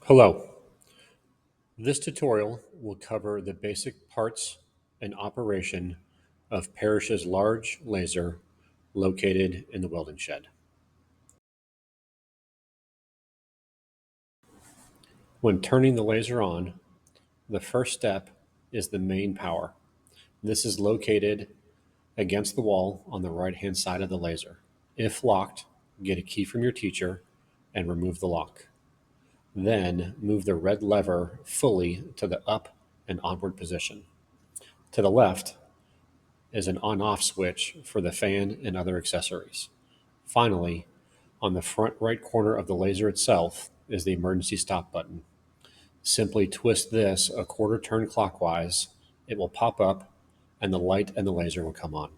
Hello. This tutorial will cover the basic parts and operation of Parish's large laser located in the welding shed. When turning the laser on, the first step is the main power. This is located against the wall on the right-hand side of the laser. If locked, get a key from your teacher and remove the lock. Then move the red lever fully to the up and onward position. To the left is an on-off switch for the fan and other accessories. Finally, on the front right corner of the laser itself is the emergency stop button. Simply twist this a quarter turn clockwise, it will pop up, and the light and the laser will come on.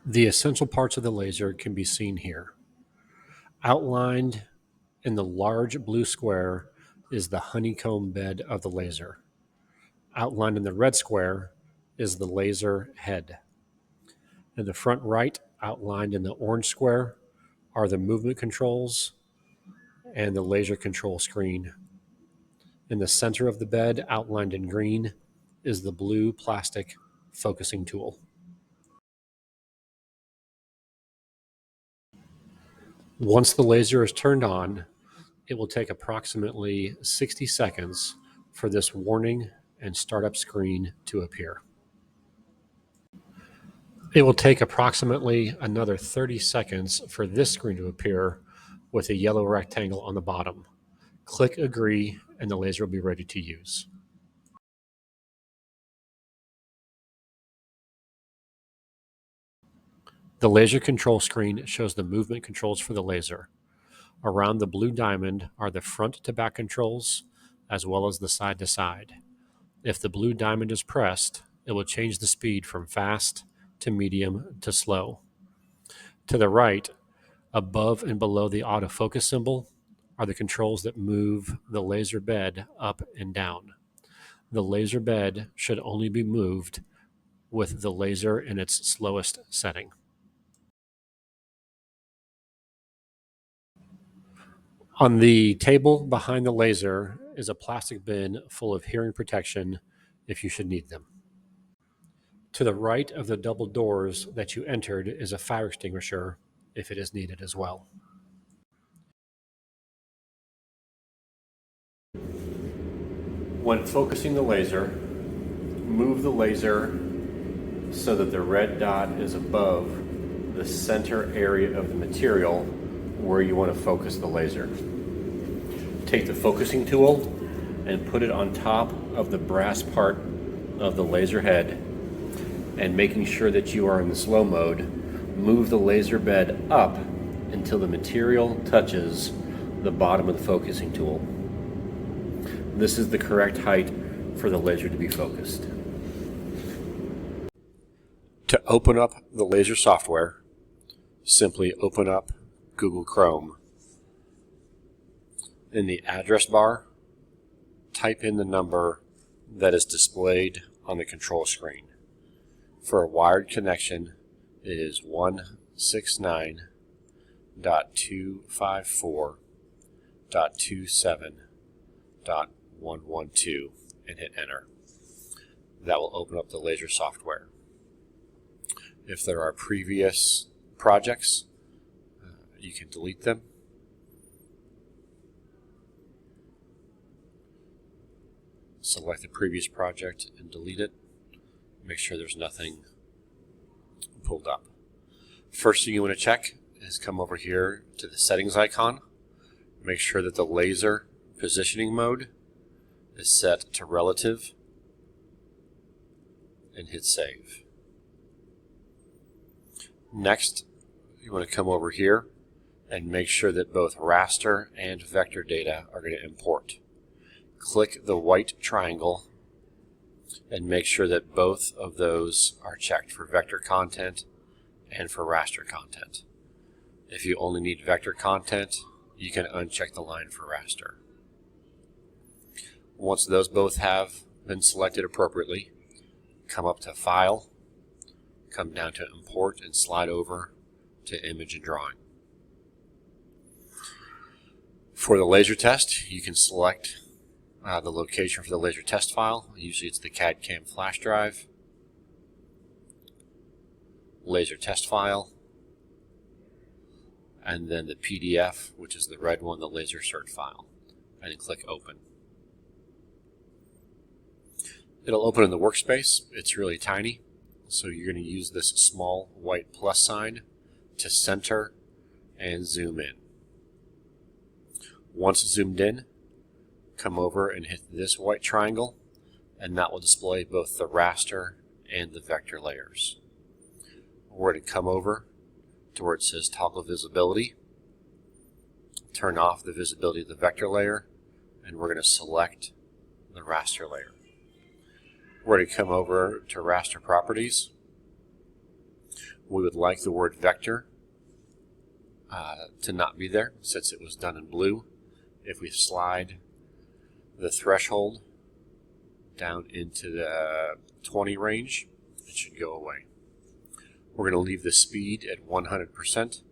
The essential parts of the laser can be seen here. Outlined in the large blue square is the honeycomb bed of the laser. Outlined in the red square is the laser head. In the front right, outlined in the orange square, are the movement controls and the laser control screen. In the center of the bed, outlined in green, is the blue plastic focusing tool. Once the laser is turned on, it will take approximately 60 seconds for this warning and startup screen to appear. It will take approximately another 30 seconds for this screen to appear with a yellow rectangle on the bottom. Click Agree and the laser will be ready to use. The laser control screen shows the movement controls for the laser. Around the blue diamond are the front to back controls as well as the side to side. If the blue diamond is pressed, it will change the speed from fast to medium to slow. To the right, above and below the autofocus symbol, are the controls that move the laser bed up and down. The laser bed should only be moved with the laser in its slowest setting. On the table behind the laser is a plastic bin full of hearing protection if you should need them. To the right of the double doors that you entered is a fire extinguisher if it is needed as well. When focusing the laser, move the laser so that the red dot is above the center area of the material where you want to focus the laser. Take the focusing tool and put it on top of the brass part of the laser head, and making sure that you are in the slow mode, move the laser bed up until the material touches the bottom of the focusing tool. This is the correct height for the laser to be focused. To open up the laser software, simply open up Google Chrome. In the address bar, type in the number that is displayed on the control screen. For a wired connection, it is 169.254.27.112 and hit enter. That will open up the laser software. If there are previous projects, you can delete them. Select the previous project and delete it. Make sure there's nothing pulled up. First thing you want to check is come over here to the settings icon. Make sure that the laser positioning mode is set to relative and hit save. Next, you want to come over here and make sure that both raster and vector data are going to import. Click the white triangle and make sure that both of those are checked for vector content and for raster content. If you only need vector content, you can uncheck the line for raster. Once those both have been selected appropriately, come up to File, come down to Import and slide over to Image and Drawing. For the laser test, you can select the location for the laser test file. Usually it's the CAD/CAM flash drive, laser test file, and then the PDF, which is the red one, the laser cert file, and then click open. It'll open in the workspace. It's really tiny, so you're going to use this small white plus sign to center and zoom in. Once zoomed in, come over and hit this white triangle, and that will display both the raster and the vector layers. We're going to come over to where it says toggle visibility, turn off the visibility of the vector layer, and we're going to select the raster layer. We're going to come over to raster properties. We would like the word vector to not be there since it was done in blue. If we slide the threshold down into the 20 range, it should go away. We're going to leave the speed at 100%,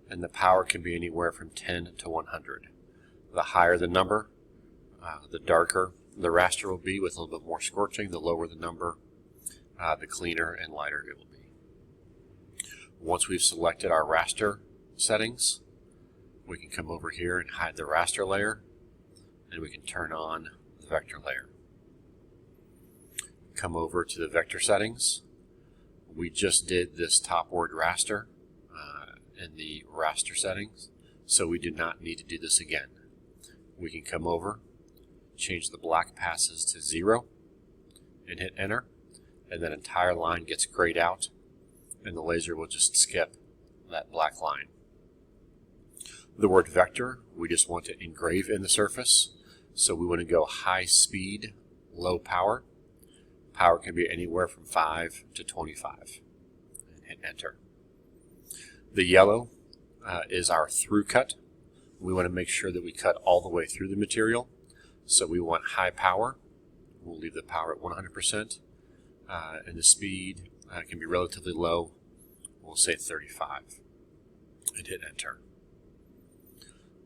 and the power can be anywhere from 10 to 100. The higher the number, the darker the raster will be with a little bit more scorching. The lower the number, the cleaner and lighter it will be. Once we've selected our raster settings, we can come over here and hide the raster layer, and we can turn on the vector layer. Come over to the vector settings. We just did this top word raster in the raster settings, so we do not need to do this again. We can come over, change the black passes to 0, and hit enter, and that entire line gets grayed out, and the laser will just skip that black line. The word vector, we just want to engrave in the surface, so we want to go high speed, low power. Power can be anywhere from 5 to 25, and hit enter. The yellow is our through cut. We want to make sure that we cut all the way through the material, so we want high power. We'll leave the power at 100%, and the speed can be relatively low. We'll say 35, and hit enter.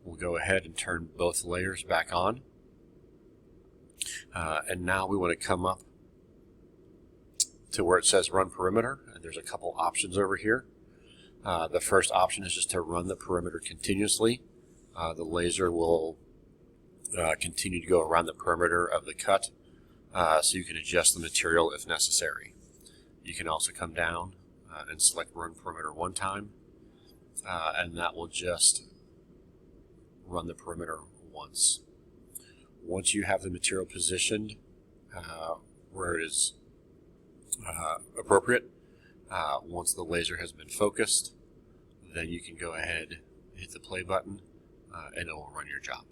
We'll go ahead and turn both layers back on, and now we want to come up to where it says run perimeter, and there's a couple options over here. The first option is just to run the perimeter continuously. The laser will continue to go around the perimeter of the cut, so you can adjust the material if necessary. You can also come down and select run perimeter one time, and that will just run the perimeter once. Once you have the material positioned where it is appropriate, once the laser has been focused, then you can go ahead, hit the play button, and it will run your job.